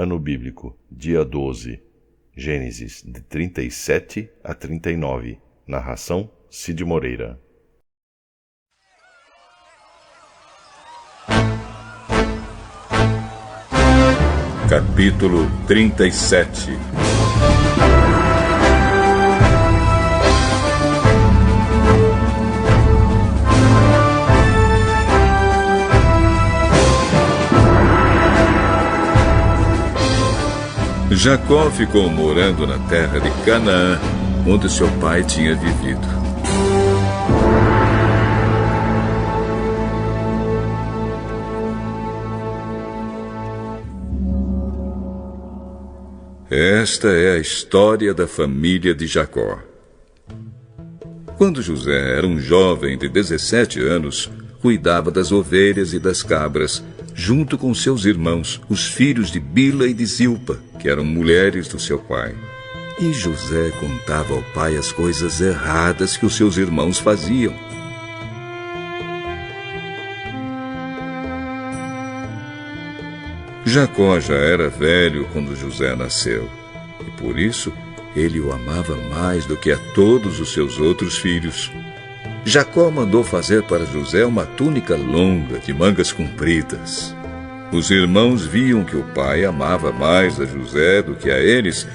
Ano bíblico, dia 12, Gênesis, de 37 a 39. Narração, Cid Moreira. Capítulo 37. Jacó ficou morando na terra de Canaã, onde seu pai tinha vivido. Esta é a história da família de Jacó. Quando José era um jovem de 17 anos, cuidava das ovelhas e das cabras, junto com seus irmãos, os filhos de Bila e de Zilpa, que eram mulheres do seu pai. E José contava ao pai as coisas erradas que os seus irmãos faziam. Jacó já era velho quando José nasceu, e por isso ele o amava mais do que a todos os seus outros filhos. Jacó mandou fazer para José uma túnica longa, de mangas compridas. Os irmãos viam que o pai amava mais a José do que a eles,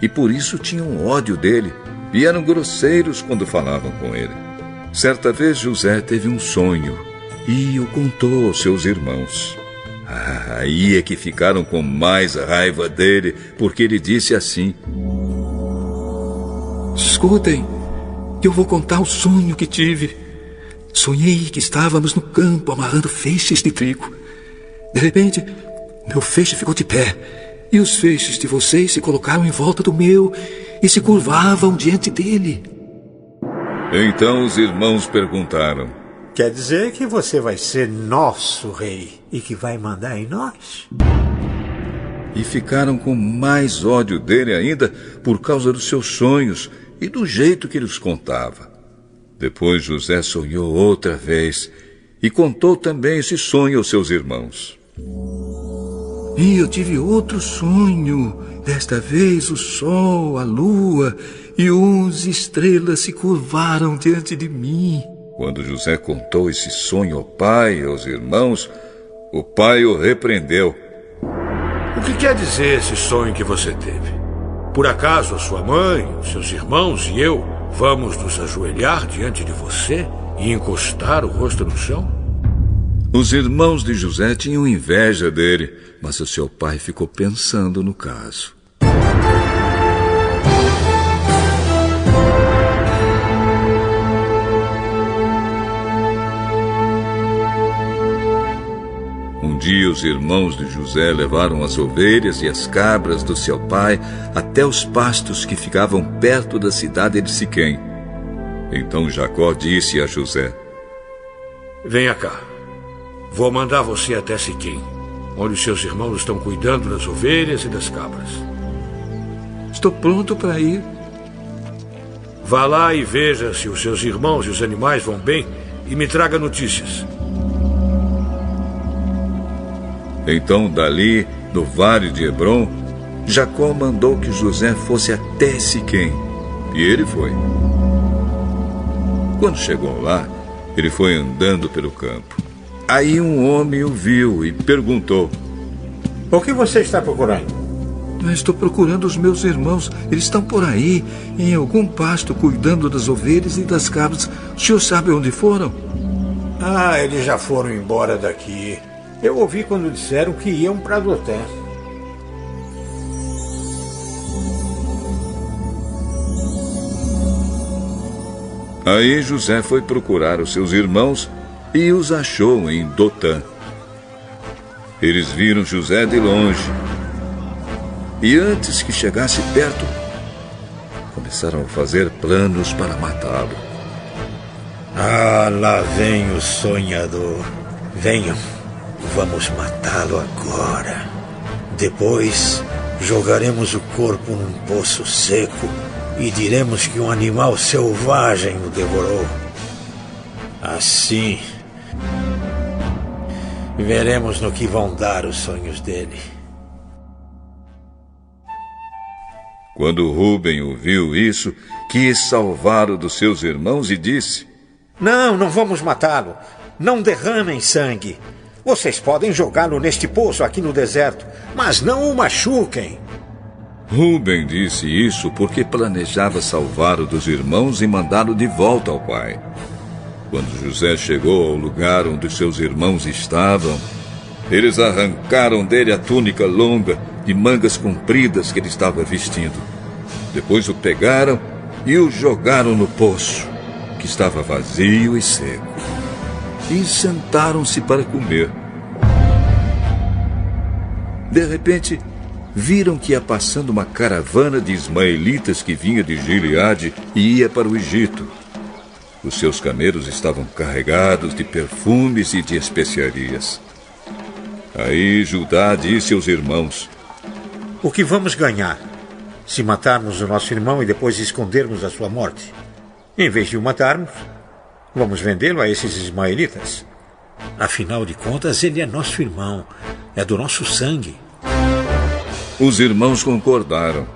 e por isso tinham ódio dele, e eram grosseiros quando falavam com ele. Certa vez José teve um sonho, e o contou aos seus irmãos. Aí é que ficaram com mais raiva dele, porque ele disse assim: "Escutem, eu vou contar o sonho que tive. Sonhei que estávamos no campo amarrando feixes de trigo. De repente, meu feixe ficou de pé, e os feixes de vocês se colocaram em volta do meu e se curvavam diante dele." Então os irmãos perguntaram: "Quer dizer que você vai ser nosso rei e que vai mandar em nós?" E ficaram com mais ódio dele ainda por causa dos seus sonhos e do jeito que ele os contava. Depois José sonhou outra vez e contou também esse sonho aos seus irmãos. "E eu tive outro sonho. Desta vez o sol, a lua e 11 estrelas se curvaram diante de mim." Quando José contou esse sonho ao pai e aos irmãos, o pai o repreendeu. "O que quer dizer esse sonho que você teve? Por acaso a sua mãe, os seus irmãos e eu vamos nos ajoelhar diante de você e encostar o rosto no chão?" Os irmãos de José tinham inveja dele, mas o seu pai ficou pensando no caso. Um dia os irmãos de José levaram as ovelhas e as cabras do seu pai até os pastos que ficavam perto da cidade de Siquém. Então Jacó disse a José: "Venha cá. Vou mandar você até Siquém, onde os seus irmãos estão cuidando das ovelhas e das cabras." "Estou pronto para ir." "Vá lá e veja se os seus irmãos e os animais vão bem e me traga notícias." Então, dali, no vale de Hebrom, Jacó mandou que José fosse até Siquém, e ele foi. Quando chegou lá, ele foi andando pelo campo. Aí um homem o viu e perguntou: "O que você está procurando?" "Eu estou procurando os meus irmãos. Eles estão por aí, em algum pasto, cuidando das ovelhas e das cabras. O senhor sabe onde foram?" Eles já foram embora daqui. Eu ouvi quando disseram que iam para Dotã." Aí José foi procurar os seus irmãos e os achou em Dotã. Eles viram José de longe, e antes que chegasse perto, começaram a fazer planos para matá-lo. Lá vem o sonhador. Venham, vamos matá-lo agora. Depois jogaremos o corpo num poço seco e diremos que um animal selvagem o devorou. Assim, veremos no que vão dar os sonhos dele." Quando Rúben ouviu isso, quis salvá-lo dos seus irmãos e disse: Não vamos matá-lo. Não derramem sangue. Vocês podem jogá-lo neste poço aqui no deserto, mas não o machuquem. Rúben disse isso porque planejava salvá-lo dos irmãos e mandá-lo de volta ao pai. Quando José chegou ao lugar onde seus irmãos estavam, eles arrancaram dele a túnica longa de mangas compridas que ele estava vestindo. Depois o pegaram e o jogaram no poço, que estava vazio e seco. E sentaram-se para comer. De repente, viram que ia passando uma caravana de ismaelitas que vinha de Gileade e ia para o Egito. Os seus camelos estavam carregados de perfumes e de especiarias. Aí Judá disse aos irmãos: O que vamos ganhar se matarmos o nosso irmão e depois escondermos a sua morte? Em vez de o matarmos, vamos vendê-lo a esses ismaelitas. Afinal de contas, ele é nosso irmão, é do nosso sangue. Os irmãos concordaram.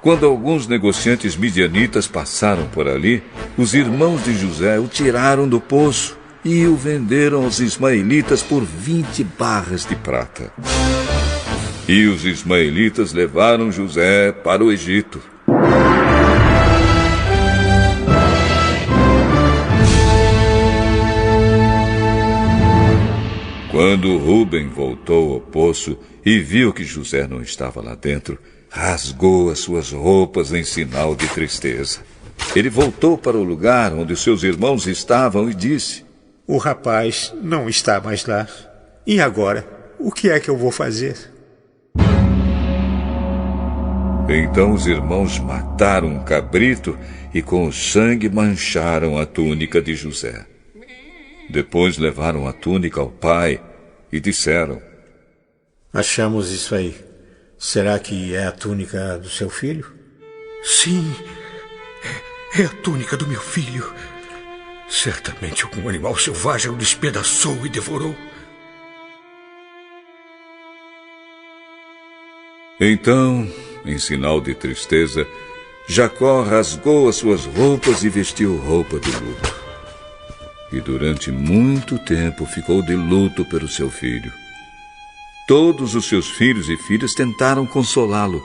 Quando alguns negociantes midianitas passaram por ali, os irmãos de José o tiraram do poço e o venderam aos ismaelitas por 20 barras de prata. E os ismaelitas levaram José para o Egito. Quando Rúben voltou ao poço e viu que José não estava lá dentro, rasgou as suas roupas em sinal de tristeza. Ele voltou para o lugar onde seus irmãos estavam e disse: O rapaz não está mais lá. E agora? O que é que eu vou fazer? Então os irmãos mataram um cabrito e com o sangue mancharam a túnica de José. Depois levaram a túnica ao pai e disseram: Achamos isso aí. Será que é a túnica do seu filho? Sim, é a túnica do meu filho. Certamente algum animal selvagem o despedaçou e devorou. Então, em sinal de tristeza, Jacó rasgou as suas roupas e vestiu roupa de luto. E durante muito tempo ficou de luto pelo seu filho. Todos os seus filhos e filhas tentaram consolá-lo,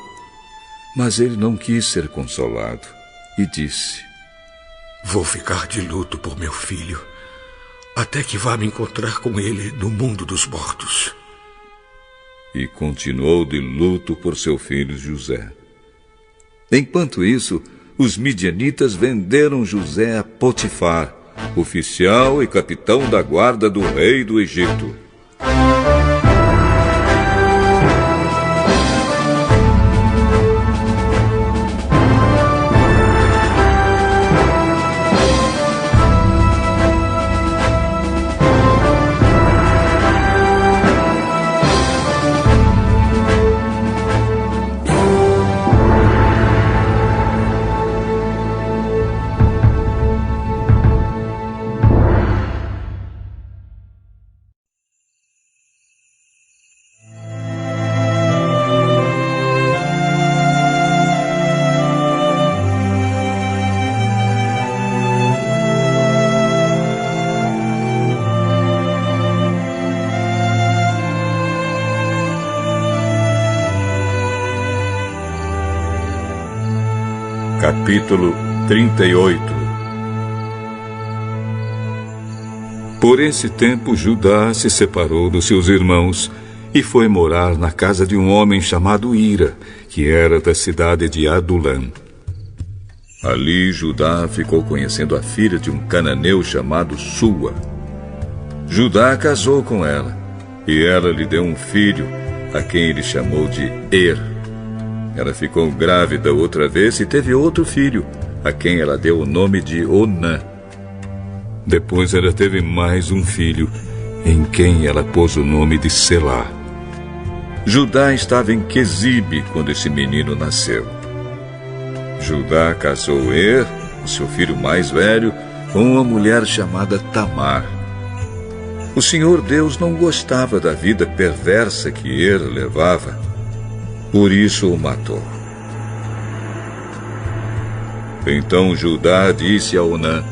mas ele não quis ser consolado e disse: Vou ficar de luto por meu filho, até que vá me encontrar com ele no mundo dos mortos. E continuou de luto por seu filho José. Enquanto isso, os midianitas venderam José a Potifar, oficial e capitão da guarda do rei do Egito. Capítulo 38. Por esse tempo, Judá se separou dos seus irmãos e foi morar na casa de um homem chamado Ira, que era da cidade de Adulã. Ali, Judá ficou conhecendo a filha de um cananeu chamado Sua. Judá casou com ela, e ela lhe deu um filho, a quem ele chamou de Ela ficou grávida outra vez e teve outro filho, a quem ela deu o nome de Onã. Depois ela teve mais um filho, em quem ela pôs o nome de Selá. Judá estava em Quezibe quando esse menino nasceu. Judá casou o seu filho mais velho, com uma mulher chamada Tamar. O Senhor Deus não gostava da vida perversa que levava. Por isso o matou. Então Judá disse a Onã: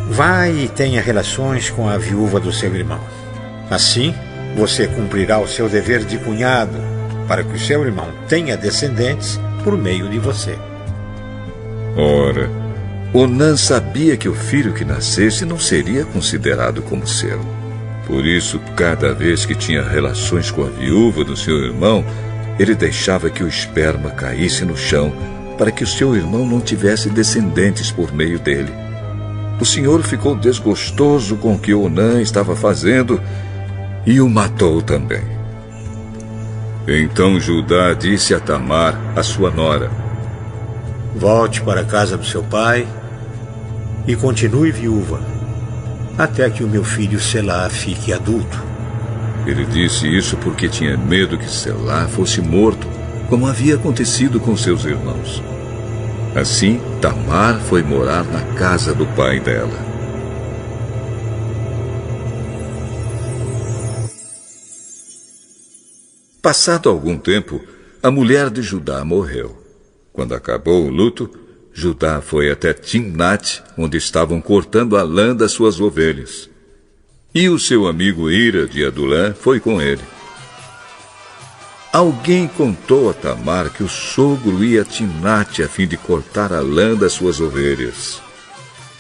Vá e tenha relações com a viúva do seu irmão. Assim, você cumprirá o seu dever de cunhado, para que o seu irmão tenha descendentes por meio de você. Ora, Onã sabia que o filho que nascesse não seria considerado como seu. Por isso, cada vez que tinha relações com a viúva do seu irmão, ele deixava que o esperma caísse no chão, para que o seu irmão não tivesse descendentes por meio dele. O Senhor ficou desgostoso com o que Onã estava fazendo e o matou também. Então Judá disse a Tamar, a sua nora: Volte para a casa do seu pai e continue viúva, até que o meu filho Selá fique adulto. Ele disse isso porque tinha medo que Selá fosse morto, como havia acontecido com seus irmãos. Assim, Tamar foi morar na casa do pai dela. Passado algum tempo, a mulher de Judá morreu. Quando acabou o luto, Judá foi até Timnate, onde estavam cortando a lã das suas ovelhas. E o seu amigo Ira de Adulã foi com ele. Alguém contou a Tamar que o sogro ia a Timnate a fim de cortar a lã das suas ovelhas.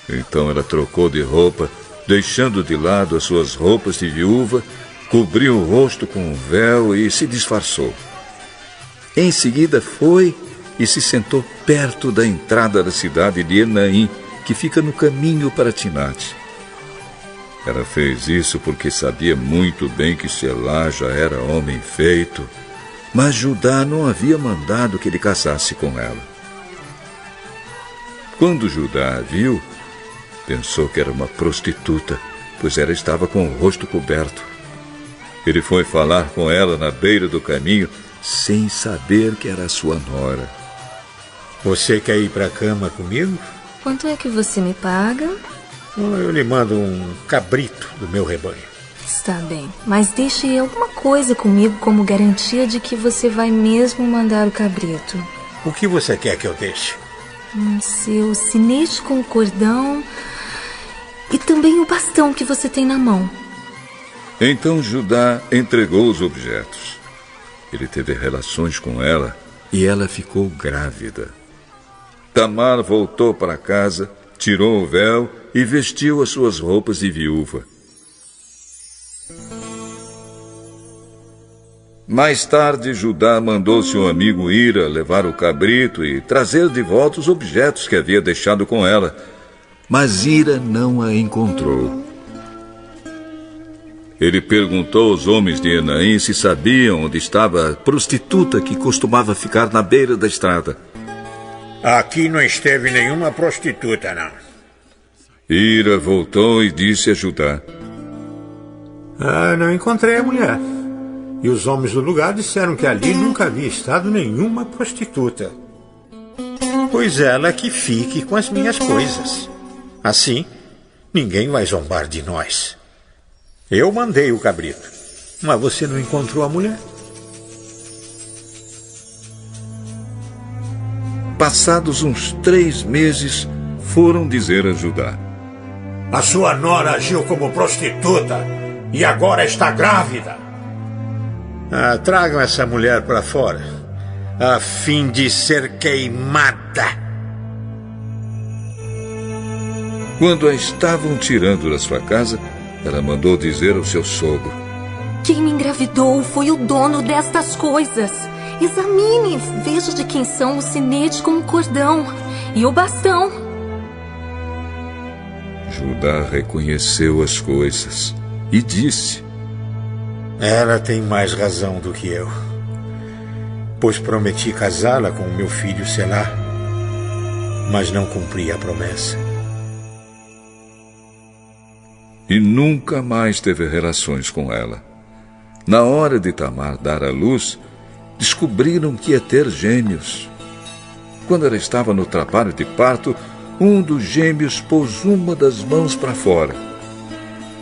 Então ela trocou de roupa, deixando de lado as suas roupas de viúva, cobriu o rosto com um véu e se disfarçou. Em seguida foi e se sentou perto da entrada da cidade de Enaim, que fica no caminho para Timnate. Ela fez isso porque sabia muito bem que Selá já era homem feito, mas Judá não havia mandado que ele casasse com ela. Quando Judá a viu, pensou que era uma prostituta, pois ela estava com o rosto coberto. Ele foi falar com ela na beira do caminho, sem saber que era sua nora. Você quer ir para a cama comigo? Quanto é que você me paga? Eu lhe mando um cabrito do meu rebanho. Está bem, mas deixe alguma coisa comigo como garantia de que você vai mesmo mandar o cabrito. O que você quer que eu deixe? Seu sinete com o cordão e também o bastão que você tem na mão. Então Judá entregou os objetos. Ele teve relações com ela e ela ficou grávida. Tamar voltou para casa, tirou o véu e vestiu as suas roupas de viúva. Mais tarde, Judá mandou seu amigo Ira levar o cabrito e trazer de volta os objetos que havia deixado com ela. Mas Ira não a encontrou. Ele perguntou aos homens de Enaim se sabiam onde estava a prostituta que costumava ficar na beira da estrada. Aqui não esteve nenhuma prostituta, não. Ira voltou e disse a Judá: Não encontrei a mulher. E os homens do lugar disseram que ali nunca havia estado nenhuma prostituta. Pois ela que fique com as minhas coisas. Assim, ninguém vai zombar de nós. Eu mandei o cabrito, mas você não encontrou a mulher? Passados uns 3 meses, foram dizer a Judá: A sua nora agiu como prostituta e agora está grávida. Tragam essa mulher para fora, a fim de ser queimada. Quando a estavam tirando da sua casa, ela mandou dizer ao seu sogro: Quem me engravidou foi o dono destas coisas. Examine, veja de quem são o sinete com o cordão e o bastão. Judá reconheceu as coisas e disse: Ela tem mais razão do que eu, pois prometi casá-la com o meu filho Selá, mas não cumpri a promessa. E nunca mais teve relações com ela. Na hora de Tamar dar à luz, descobriram que ia ter gêmeos. Quando ela estava no trabalho de parto, um dos gêmeos pôs uma das mãos para fora.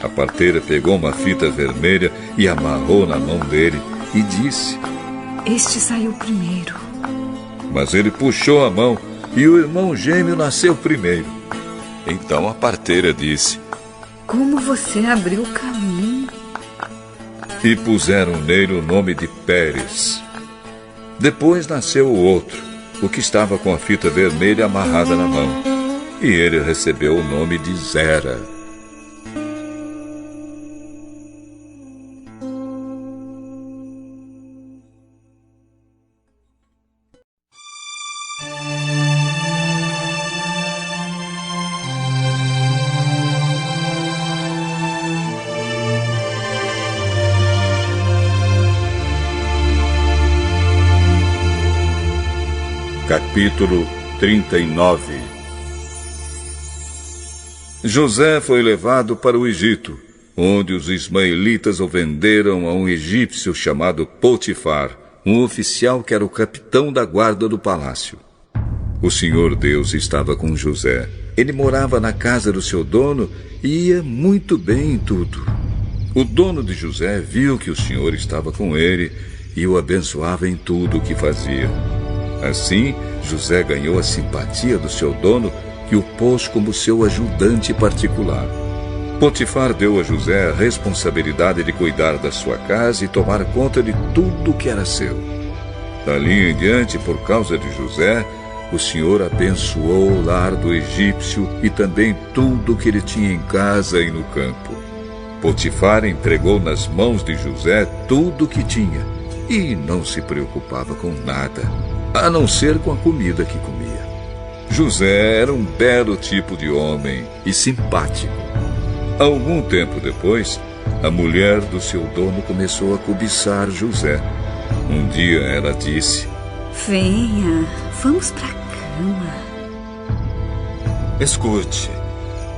A parteira pegou uma fita vermelha e amarrou na mão dele e disse: Este saiu primeiro. Mas ele puxou a mão e o irmão gêmeo nasceu primeiro. Então a parteira disse: como você abriu o caminho. E puseram nele o nome de Pérez. Depois nasceu o outro, o que estava com a fita vermelha amarrada na mão. E ele recebeu o nome de Zera. Capítulo 39. José foi levado para o Egito, onde os ismaelitas o venderam a um egípcio chamado Potifar, um oficial que era o capitão da guarda do palácio. O Senhor Deus estava com José. Ele morava na casa do seu dono e ia muito bem em tudo. O dono de José viu que o Senhor estava com ele e o abençoava em tudo o que fazia. Assim, José ganhou a simpatia do seu dono, que o pôs como seu ajudante particular. Potifar deu a José a responsabilidade de cuidar da sua casa e tomar conta de tudo que era seu. Dali em diante, por causa de José, o Senhor abençoou o lar do egípcio e também tudo que ele tinha em casa e no campo. Potifar entregou nas mãos de José tudo o que tinha e não se preocupava com nada, a não ser com a comida que comia. José era um belo tipo de homem e simpático. Algum tempo depois, a mulher do seu dono começou a cobiçar José. Um dia ela disse: venha, vamos pra cama. Escute,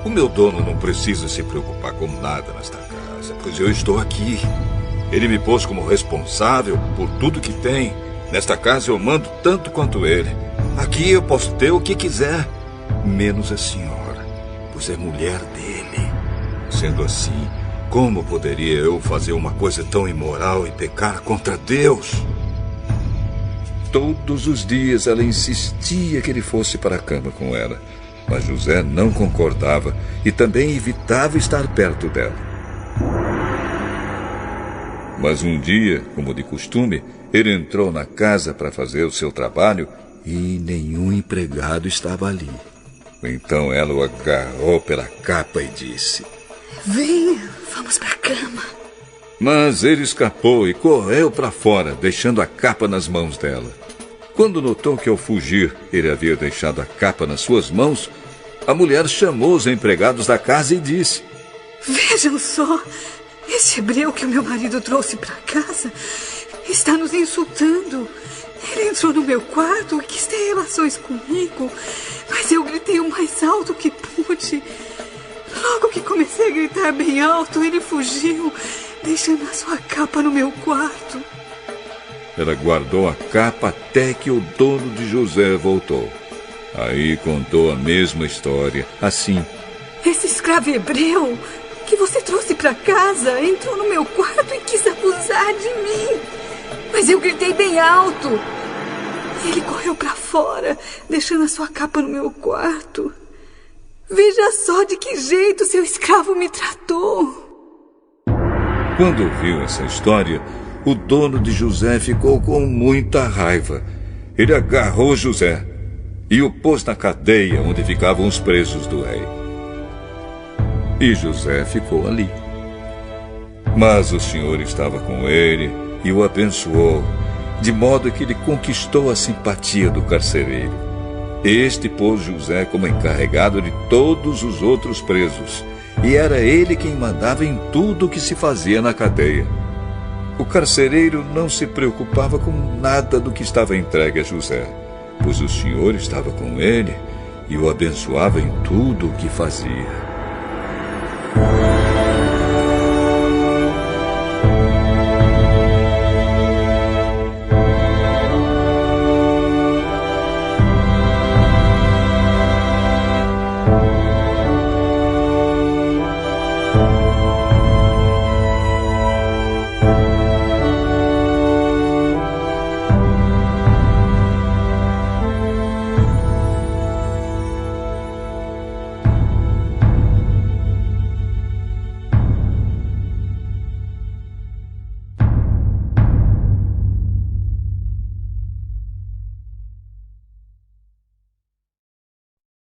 o meu dono não precisa se preocupar com nada nesta casa, pois eu estou aqui. Ele me pôs como responsável por tudo que tem. Nesta casa eu mando tanto quanto ele. Aqui eu posso ter o que quiser, menos a senhora, pois é mulher dele. Sendo assim, como poderia eu fazer uma coisa tão imoral e pecar contra Deus? Todos os dias ela insistia que ele fosse para a cama com ela, mas José não concordava e também evitava estar perto dela. Mas um dia, como de costume, ele entrou na casa para fazer o seu trabalho e nenhum empregado estava ali. Então ela o agarrou pela capa e disse: venha, vamos pra cama. Mas ele escapou e correu para fora, deixando a capa nas mãos dela. Quando notou que ao fugir ele havia deixado a capa nas suas mãos, a mulher chamou os empregados da casa e disse: vejam só, esse hebreu que o meu marido trouxe para casa está nos insultando. Ele entrou no meu quarto e quis ter relações comigo, mas eu gritei o mais alto que pude. Logo que comecei a gritar bem alto, ele fugiu, deixando a sua capa no meu quarto. Ela guardou a capa até que o dono de José voltou. Aí contou a mesma história, assim: esse escravo hebreu que você trouxe para casa entrou no meu quarto e quis abusar de mim. Mas eu gritei bem alto. Ele correu para fora, deixando a sua capa no meu quarto. Veja só de que jeito seu escravo me tratou. Quando ouviu essa história, o dono de José ficou com muita raiva. Ele agarrou José e o pôs na cadeia onde ficavam os presos do rei. E José ficou ali. Mas o Senhor estava com ele e o abençoou, de modo que ele conquistou a simpatia do carcereiro. Este pôs José como encarregado de todos os outros presos, e era ele quem mandava em tudo o que se fazia na cadeia. O carcereiro não se preocupava com nada do que estava entregue a José, pois o Senhor estava com ele e o abençoava em tudo o que fazia.